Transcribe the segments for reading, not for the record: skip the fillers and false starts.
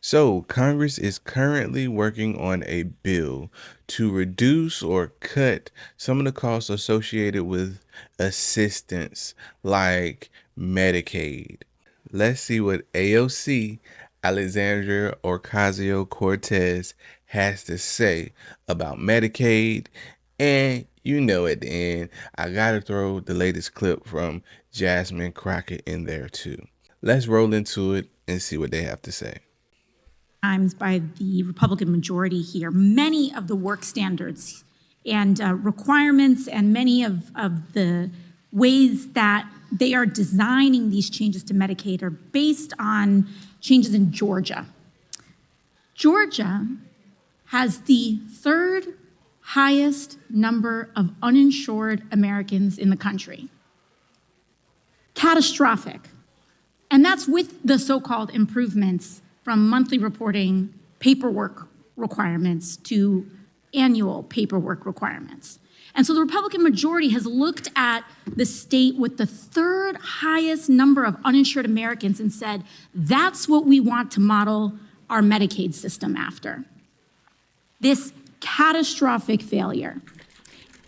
So, Congress is currently working on a bill to reduce or cut some of the costs associated with assistance like Medicaid. Let's see what AOC, Alexandria Ocasio-Cortez, has to say about Medicaid. And at the end, I gotta throw the latest clip from Jasmine Crockett in there too. Let's roll into it and see what they have to say. Times by the Republican majority here, many of the work standards and requirements and many of the ways that they are designing these changes to Medicaid are based on changes in Georgia. Georgia has the third highest number of uninsured Americans in the country. Catastrophic. And that's with the so-called improvements from monthly reporting paperwork requirements to annual paperwork requirements. And so the Republican majority has looked at the state with the third highest number of uninsured Americans and said, that's what we want to model our Medicaid system after. This catastrophic failure.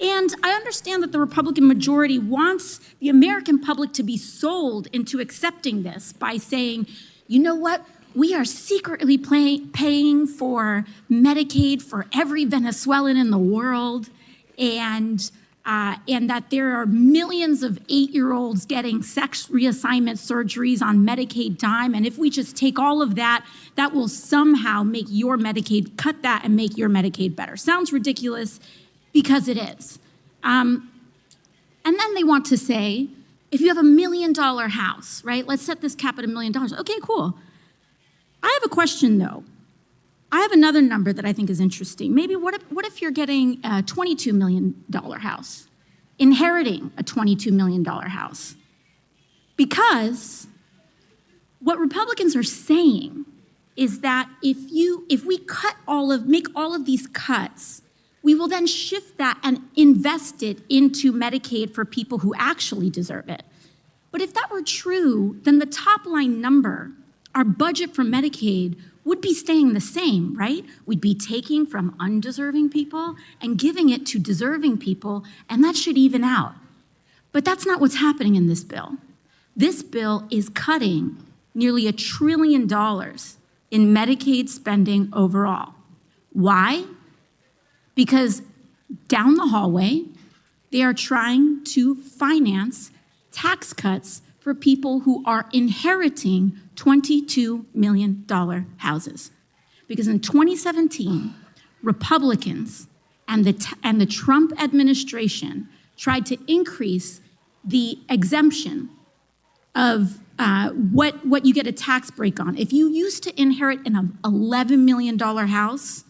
And I understand that the Republican majority wants the American public to be sold into accepting this by saying, you know what? We are secretly paying for Medicaid for every Venezuelan in the world, and that there are millions of 8-year-olds getting sex reassignment surgeries on Medicaid dime, and if we just take all of that, that will somehow make your Medicaid, cut that and make your Medicaid better. Sounds ridiculous because it is. And then they want to say, if you have $1 million house, right, let's set this cap at $1 million. Okay, cool. I have a question, though. I have another number that I think is interesting. Maybe what if you're getting a $22 million house, inheriting a $22 million house? Because what Republicans are saying is that if we make all of these cuts, we will then shift that and invest it into Medicaid for people who actually deserve it. But if that were true, then the top line number, our budget for Medicaid, would be staying the same, right? We'd be taking from undeserving people and giving it to deserving people, and that should even out. But that's not what's happening in this bill. This bill is cutting nearly $1 trillion in Medicaid spending overall. Why? Because down the hallway, they are trying to finance tax cuts for people who are inheriting $22 million houses. Because in 2017, Republicans and the Trump administration tried to increase the exemption of what you get a tax break on. If you used to inherit an $11 million house,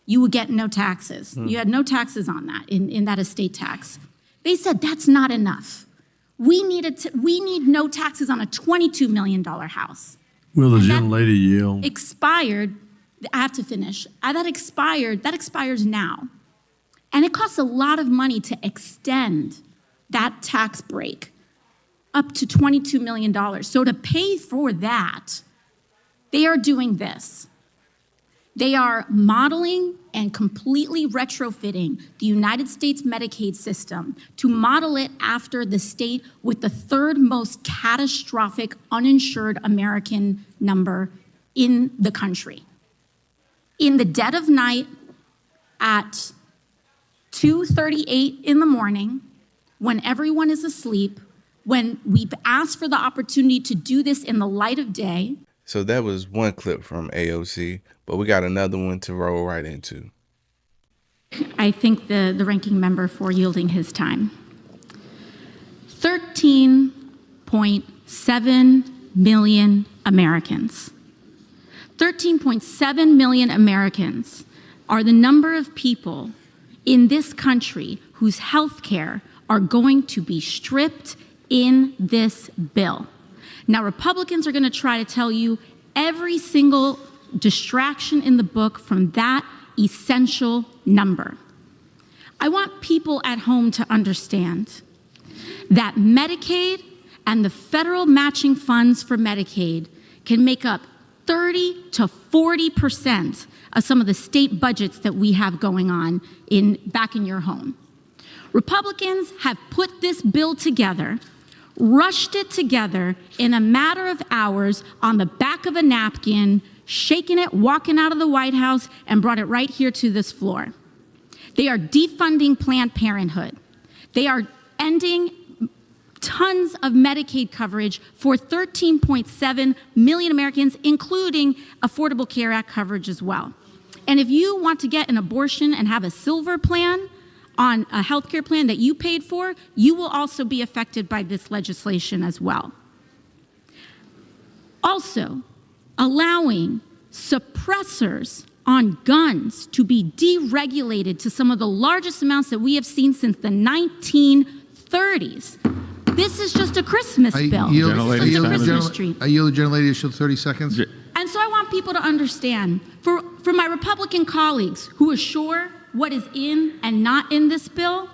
you would get no taxes. You had no taxes on that, in that estate tax. They said that's not enough. We need no taxes on a $22 million house. Will the gentlelady yield? Expired, I have to finish. That expires now. And it costs a lot of money to extend that tax break up to $22 million. So to pay for that, they are doing this. They are modeling and completely retrofitting the United States Medicaid system to model it after the state with the third most catastrophic uninsured American number in the country. In the dead of night at 2:38 in the morning, when everyone is asleep, when we've asked for the opportunity to do this in the light of day. So that was one clip from AOC, but we got another one to roll right into. I thank the ranking member for yielding his time. 13.7 million Americans. 13.7 million Americans are the number of people in this country whose health care are going to be stripped in this bill. Now, Republicans are going to try to tell you every single distraction in the book from that essential number. I want people at home to understand that Medicaid and the federal matching funds for Medicaid can make up 30 to 40% of some of the state budgets that we have going on back in your home. Republicans have put this bill together, rushed it together in a matter of hours on the back of a napkin, shaking it, walking out of the White House, and brought it right here to this floor. They are defunding Planned Parenthood. They are ending tons of Medicaid coverage for 13.7 million Americans, including Affordable Care Act coverage as well. And if you want to get an abortion and have a silver plan on a healthcare plan that you paid for, you will also be affected by this legislation as well. Also, allowing suppressors on guns to be deregulated to some of the largest amounts that we have seen since the 1930s. This is just a Christmas bill. This is just a Christmas tree. I yield the gentlelady to 30 seconds. And so I want people to understand, for my Republican colleagues who are sure what is in and not in this bill,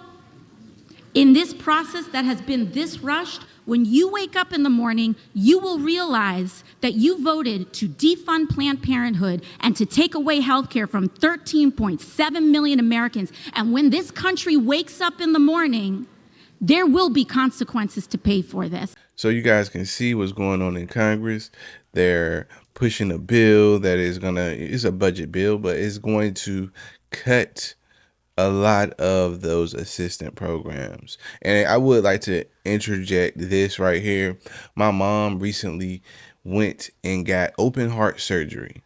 in this process that has been this rushed, when you wake up in the morning, you will realize that you voted to defund Planned Parenthood and to take away health care from 13.7 million Americans. And when this country wakes up in the morning, there will be consequences to pay for this. So you guys can see what's going on in Congress. They're pushing a bill that is it's a budget bill, but it's going to cut a lot of those assistant programs. And I would like to interject this right here. My mom recently went and got open heart surgery.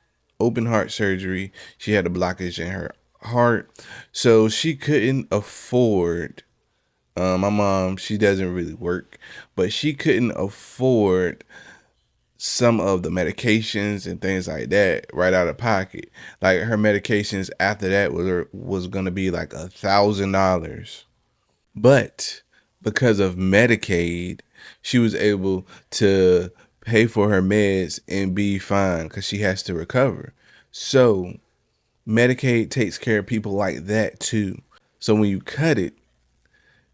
She had a blockage in her heart, so she couldn't afford my mom, she doesn't really work, but she couldn't afford some of the medications and things like that right out of pocket. Like her medications after that was gonna be like $1,000. But because of Medicaid, she was able to pay for her meds and be fine because she has to recover. So Medicaid takes care of people like that too. So when you cut it,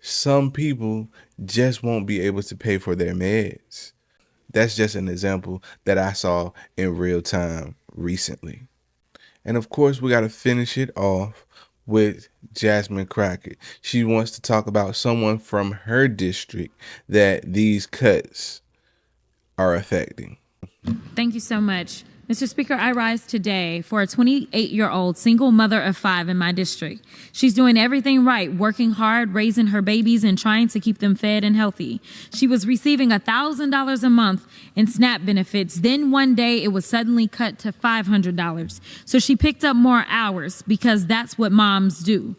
some people just won't be able to pay for their meds. That's just an example that I saw in real time recently. And of course, we got to finish it off with Jasmine Crockett. She wants to talk about someone from her district that these cuts are affecting. Thank you so much. Mr. Speaker, I rise today for a 28-year-old single mother of 5 in my district. She's doing everything right, working hard, raising her babies, and trying to keep them fed and healthy. She was receiving $1,000 a month in SNAP benefits. Then one day it was suddenly cut to $500. So she picked up more hours because that's what moms do.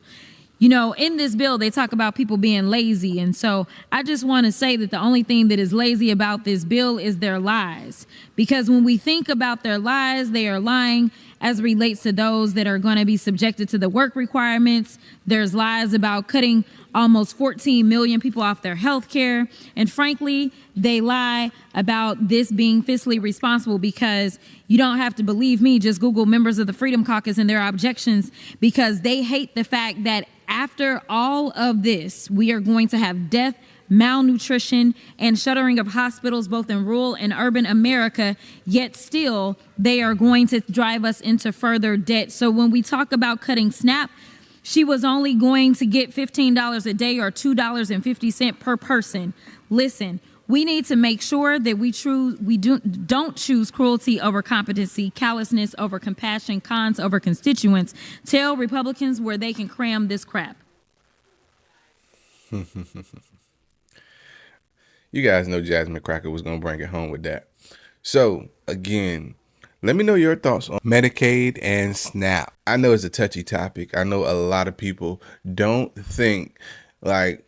You know, in this bill, they talk about people being lazy. And so I just want to say that the only thing that is lazy about this bill is their lies. Because when we think about their lies, they are lying as relates to those that are going to be subjected to the work requirements. There's lies about cutting almost 14 million people off their health care. And frankly, they lie about this being fiscally responsible because you don't have to believe me. Just Google members of the Freedom Caucus and their objections, because they hate the fact that after all of this, we are going to have death, malnutrition, and shuttering of hospitals both in rural and urban America, yet still they are going to drive us into further debt. So when we talk about cutting SNAP, she was only going to get $15 a day or $2.50 per person. Listen, we need to make sure that we don't choose cruelty over competency, callousness over compassion, cons over constituents. Tell Republicans where they can cram this crap. You guys know Jasmine Crockett was going to bring it home with that. So, again, let me know your thoughts on Medicaid and SNAP. I know it's a touchy topic. I know a lot of people don't think like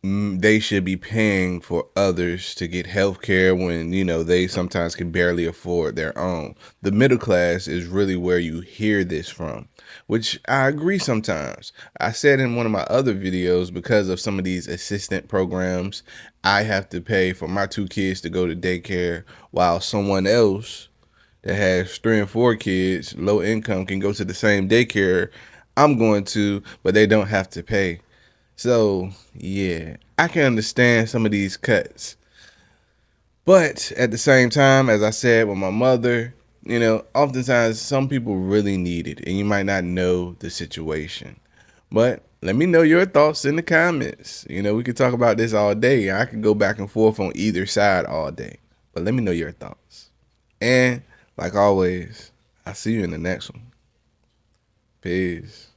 they should be paying for others to get health care when, you know, they sometimes can barely afford their own. The middle class is really where you hear this from, which I agree sometimes. I said in one of my other videos, because of some of these assistant programs, I have to pay for my 2 kids to go to daycare, while someone else that has 3 and 4 kids, low income, can go to the same daycare I'm going to, but they don't have to pay. So, yeah, I can understand some of these cuts. But at the same time, as I said with my mother, oftentimes some people really need it and you might not know the situation. But let me know your thoughts in the comments. We could talk about this all day. I could go back and forth on either side all day. But let me know your thoughts. And like always, I'll see you in the next one. Peace.